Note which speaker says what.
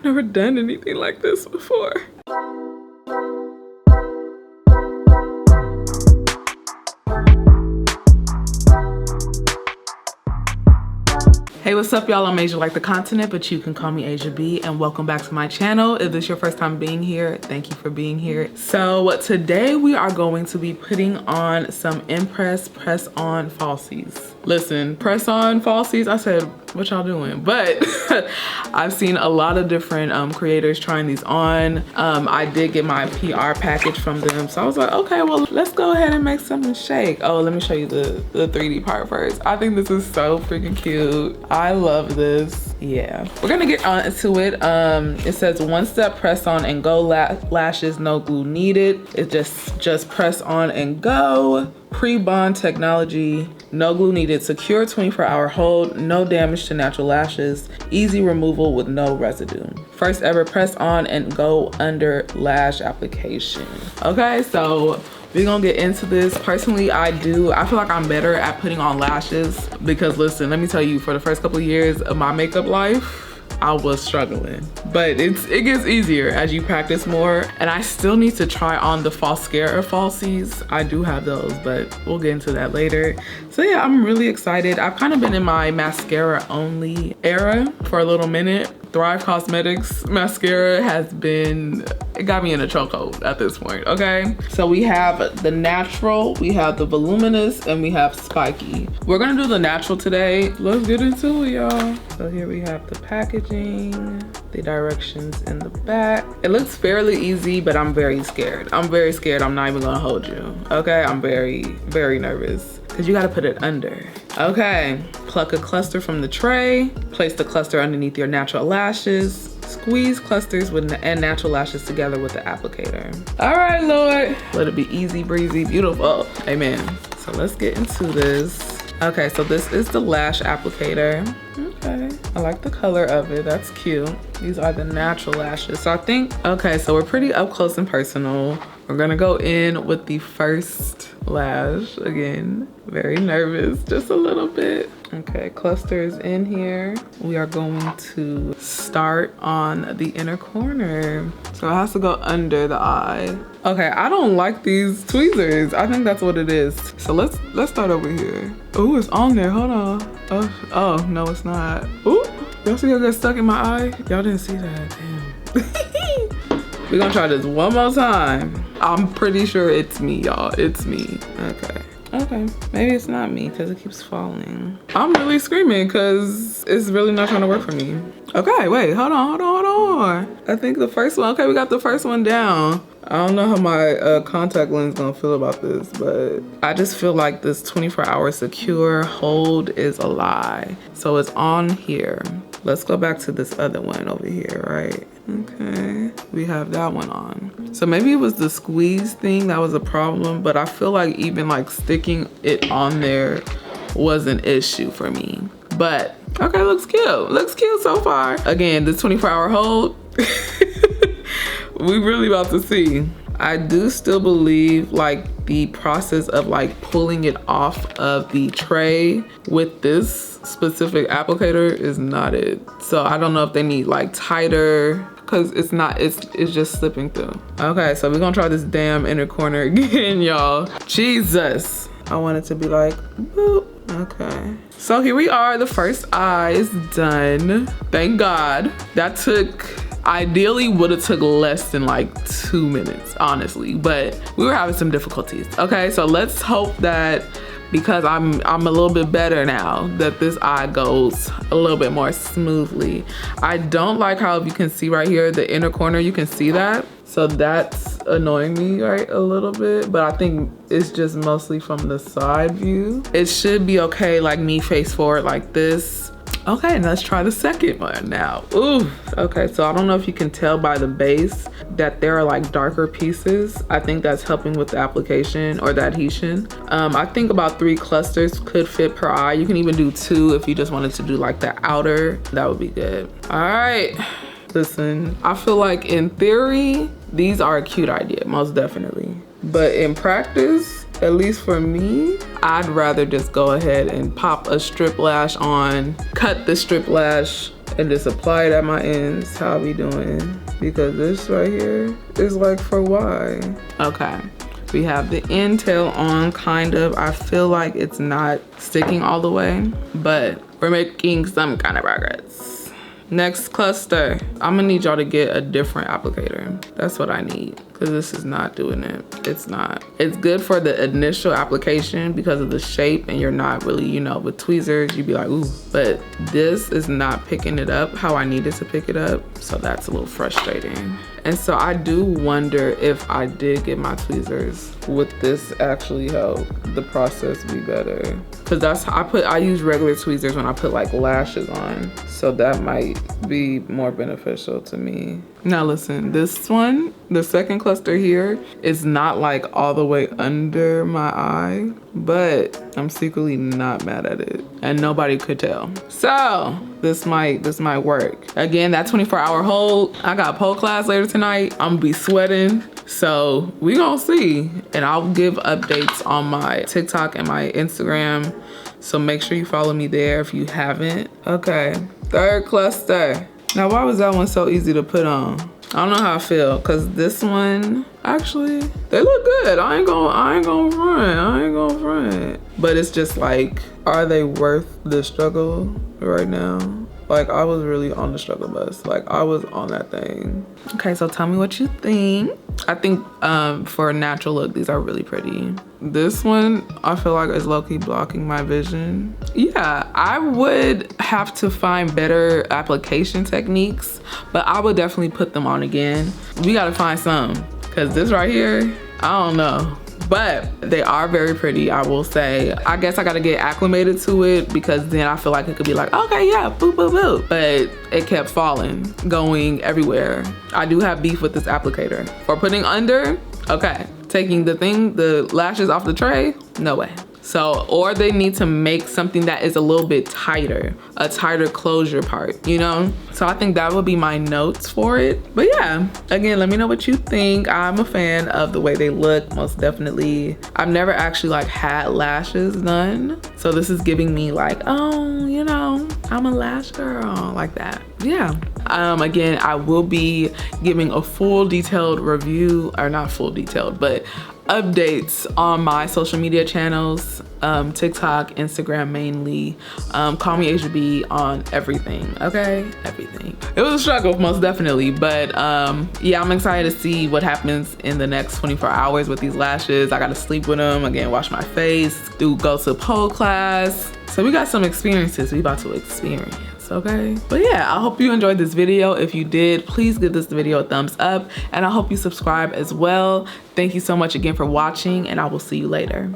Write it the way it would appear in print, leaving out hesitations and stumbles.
Speaker 1: never done anything like this before. Hey, what's up, y'all? I'm Asia like the continent, but you can call me Asia B, and welcome back to my channel. If this is your first time being here, thank you for being here. So today we are going to be putting on some imPress press-on falsies. Listen, press-on falsies, I said, what y'all doing? But I've seen a lot of different creators trying these on. I did get my PR package from them, so I was like, okay, well, let's go ahead and make something shake. Oh, let me show you the 3D part first. I think this is so freaking cute. I love this. Yeah, we're gonna get on into it. It says one step press on and go lashes, no glue needed. It just press on and go. Pre-bond technology, no glue needed, secure 24-hour hold, no damage to natural lashes, easy removal with no residue. First ever press on and go under lash application. Okay, so we're gonna get into this. Personally, I feel like I'm better at putting on lashes because listen, let me tell you, for the first couple of years of my makeup life, I was struggling, but it gets easier as you practice more. And I still need to try on the Falsies falsies. I do have those, but we'll get into that later. So yeah, I'm really excited. I've kind of been in my mascara only era for a little minute. Thrive Cosmetics mascara it got me in a chokehold at this point, okay? So we have the natural, we have the voluminous, and we have spiky. We're gonna do the natural today. Let's get into it, y'all. So here we have the packaging, the directions in the back. It looks fairly easy, but I'm very scared. I'm very scared, I'm not even gonna hold you, okay? I'm very, very nervous because you gotta put it under. Okay, pluck a cluster from the tray, place the cluster underneath your natural lashes, squeeze clusters and natural lashes together with the applicator. All right, Lord, let it be easy breezy, beautiful, amen. So let's get into this. Okay, so this is the lash applicator. Okay, I like the color of it, that's cute. These are the natural lashes. So I think, okay, so we're pretty up close and personal. We're gonna go in with the first lash. Again, very nervous, just a little bit. Okay, clusters in here. We are going to start on the inner corner. So it has to go under the eye. Okay, I don't like these tweezers. I think that's what it is. So let's start over here. Oh, it's on there, hold on. Oh, no, it's not. Ooh, y'all see it get stuck in my eye? Y'all didn't see that, damn. We're gonna try this one more time. I'm pretty sure it's me, y'all, it's me. Okay, maybe it's not me because it keeps falling. I'm really screaming because it's really not trying to work for me. Okay, wait, hold on. I think the first one, okay, we got the first one down. I don't know how my contact lens gonna feel about this, but I just feel like this 24-hour secure hold is a lie. So it's on here. Let's go back to this other one over here, right? Okay, we have that one on. So maybe it was the squeeze thing that was a problem, but I feel like even like sticking it on there was an issue for me. But okay, looks cute so far. Again, this 24-hour hold, we really about to see. I do still believe like the process of like pulling it off of the tray with this specific applicator is not it. So I don't know if they need like tighter, because it's just slipping through. Okay, so we're gonna try this damn inner corner again, y'all. Jesus. I want it to be like, boop. Okay. So here we are, the first eye is done. Thank God. That ideally would have took less than like 2 minutes, honestly, but we were having some difficulties. Okay, so let's hope that because I'm a little bit better now, that this eye goes a little bit more smoothly. I don't like how, if you can see right here, the inner corner, you can see that. So that's annoying me, right, a little bit, but I think it's just mostly from the side view. It should be okay, like me face forward like this. Okay, let's try the second one now. Ooh, okay, so I don't know if you can tell by the base that there are like darker pieces. I think that's helping with the application or the adhesion. I think about 3 clusters could fit per eye. You can even do 2 if you just wanted to do like the outer, that would be good. All right, listen, I feel like in theory, these are a cute idea, most definitely. But in practice, at least for me, I'd rather just go ahead and pop a strip lash on, cut the strip lash, and just apply it at my ends, how I be doing, because this right here is like for why. Okay, we have the end tail on, kind of. I feel like it's not sticking all the way, but we're making some kind of progress. Next cluster, I'm gonna need y'all to get a different applicator. That's what I need, because this is not doing it. It's not. It's good for the initial application because of the shape, and you're not really, you know, with tweezers, you'd be like, ooh, but this is not picking it up how I needed to pick it up. So that's a little frustrating. And so I do wonder if I did get my tweezers, would this actually help the process be better? Cause that's, I use regular tweezers when I put like lashes on. So that might be more beneficial to me. Now listen, this one, the second cluster here is not like all the way under my eye, but I'm secretly not mad at it and nobody could tell. So this might work. Again, that 24-hour hold, I got pole class later tonight. I'm gonna be sweating. So we gonna see. And I'll give updates on my TikTok and my Instagram. So make sure you follow me there if you haven't. Okay, third cluster. Now, why was that one so easy to put on? I don't know how I feel, cause this one, actually, they look good. I ain't gonna front. But it's just like, are they worth the struggle right now? Like, I was really on the struggle bus. Like, I was on that thing. Okay, so tell me what you think. I think for a natural look, these are really pretty. This one, I feel like is low-key blocking my vision. Yeah, I would have to find better application techniques, but I would definitely put them on again. We gotta find some, because this right here, I don't know. But they are very pretty, I will say. I guess I gotta get acclimated to it, because then I feel like it could be like, okay, yeah, boop, boop, boop. But it kept falling, going everywhere. I do have beef with this applicator. For putting under, okay. Taking the lashes off the tray, no way. So, or they need to make something that is a little bit tighter, a tighter closure part, you know? So I think that would be my notes for it. But yeah, again, let me know what you think. I'm a fan of the way they look, most definitely. I've never actually like had lashes done. So this is giving me like, oh, you know, I'm a lash girl, like that. Yeah. Again, I will be giving a full detailed review, or not full detailed, but updates on my social media channels, TikTok, Instagram mainly. Call me Asia B on everything, okay? Everything. It was a struggle, most definitely, but yeah, I'm excited to see what happens in the next 24 hours with these lashes. I gotta sleep with them, again, wash my face, go to pole class. So we got some experiences we about to experience. Okay, but yeah, I hope you enjoyed this video. If you did, please give this video a thumbs up, and I hope you subscribe as well. Thank you so much again for watching, and I will see you later.